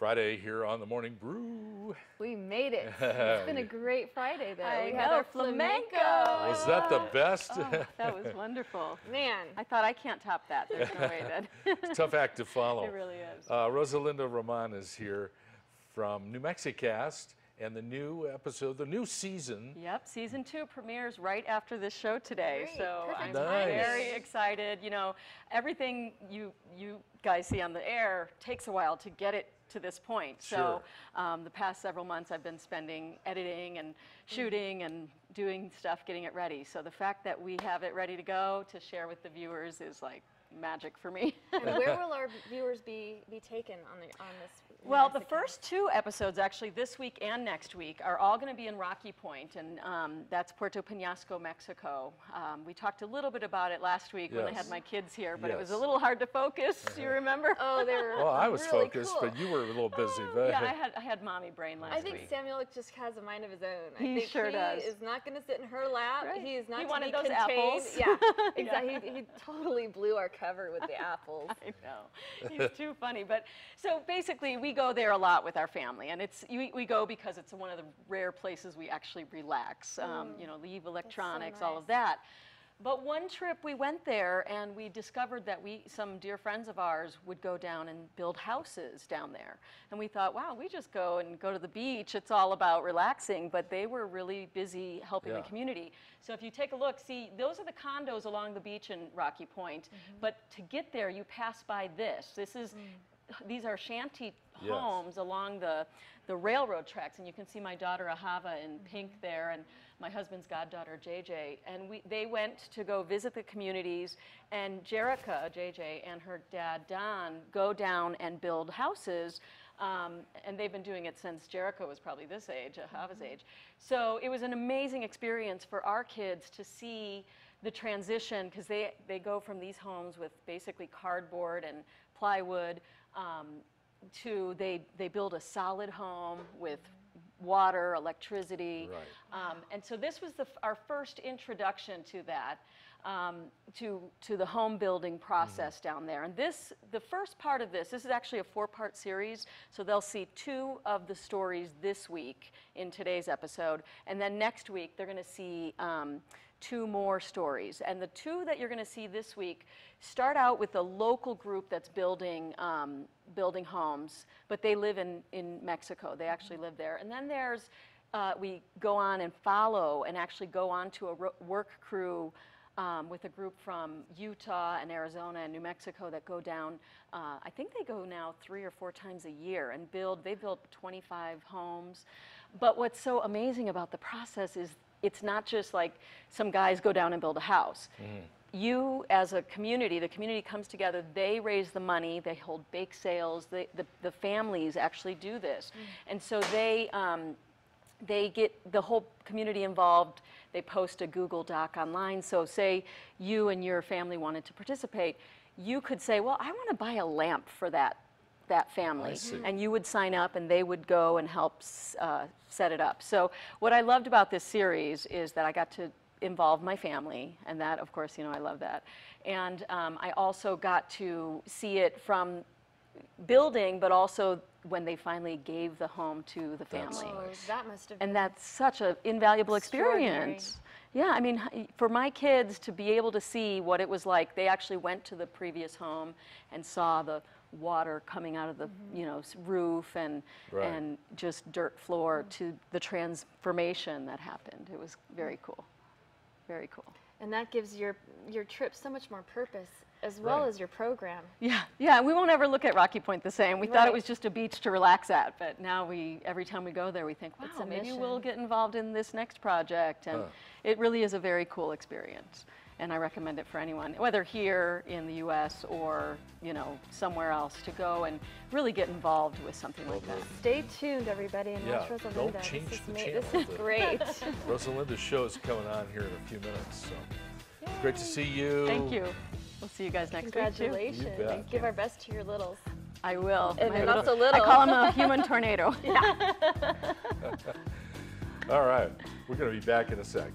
Friday here on the Morning Brew. We made it. It's been a great Friday, though. We had our flamenco. Was that the best? Oh, that was wonderful. Man. I thought I can't top that. There's no way that. It's a tough act to follow. It really is. Rosalinda Roman is here from New Mexicast and the new episode, the new season. Yep, season 2 premieres right after this show today. Great. So Perfect I'm timing. very excited. You know, everything you guys see on the air takes a while to get it to this point. Sure. So the past several months I've been spending editing and shooting and doing stuff, getting it ready. So the fact that we have it ready to go to share with the viewers is like magic for me. And where will our viewers be taken on this? Well, the first 2 episodes, actually, this week and next week, are all going to be in Rocky Point, and that's Puerto Penasco, Mexico. We talked a little bit about it last week when I had my kids here, but it was a little hard to focus. You remember? Oh, they were. Well, I was really focused, cool. but you were a little busy. Yeah, I had mommy brain last week. I think Samuel just has a mind of his own. He I think sure does. He is not going to sit in her lap. Right. He is not He to wanted be those contained. apples. Yeah, exactly. He totally blew our cover with the apples. I know. He's too funny. But so basically, we go there a lot with our family, and we go because it's one of the rare places we actually relax. You know, leave electronics, all of that. But one trip we went there and we discovered that some dear friends of ours would go down and build houses down there. And we thought, wow, we just go to the beach. It's all about relaxing, but they were really busy helping the community. So if you take a look, see, those are the condos along the beach in Rocky Point. But to get there, you pass by this. These are shanty homes along the railroad tracks, and you can see my daughter Ahava in pink there, and my husband's goddaughter JJ, and they went to go visit the communities, and Jerica, JJ, and her dad Don go down and build houses, and they've been doing it since Jerica was probably this age, Ahava's age. So it was an amazing experience for our kids to see the transition, because they go from these homes with basically cardboard and plywood to they build a solid home with water, electricity, and so this was our first introduction to that, to the home building process down there. And the first part of this is actually a 4-part series, so they'll see 2 of the stories this week in today's episode, and then next week they're going to see 2 more stories. And the 2 that you're going to see this week start out with a local group that's building homes, but they live in Mexico. They actually live there. And then there's, we go on and follow and actually go on to a work crew with a group from Utah and Arizona and New Mexico that go down, I think they go now 3 or 4 times a year and they built 25 homes. But what's so amazing about the process is it's not just like some guys go down and build a house. You, as a community, the community comes together, they raise the money, they hold bake sales, the families actually do this. And so they get the whole community involved. They post a Google Doc online. So say you and your family wanted to participate, you could say, well, I want to buy a lamp for that family, and you would sign up and they would go and help set it up. So what I loved about this series is that I got to involve my family, and that, of course, you know, I love that. And I also got to see it from building, but also when they finally gave the home to the family. Oh, that must have been. And that's such an invaluable experience. Yeah, I mean, for my kids to be able to see what it was like, they actually went to the previous home and saw the water coming out of the roof and just dirt floor to the transformation that happened. It was very cool, very cool. And that gives your trip so much more purpose, as well as your program. Yeah, we won't ever look at Rocky Point the same. We thought it was just a beach to relax at, but now every time we go there, we think, wow, maybe we'll get involved in this next project, and it really is a very cool experience. And I recommend it for anyone, whether here in the U.S. or, you know, somewhere else, to go and really get involved with something like that. Stay tuned, everybody, and watch Rosalinda. Don't change the channel. This is great. Rosalinda's show is coming on here in a few minutes, so great to see you. Thank you. We'll see you guys next week, too. Congratulations. And give our best to your littles. I will. And they're not so little. I call them a human tornado. All right. We're going to be back in a sec.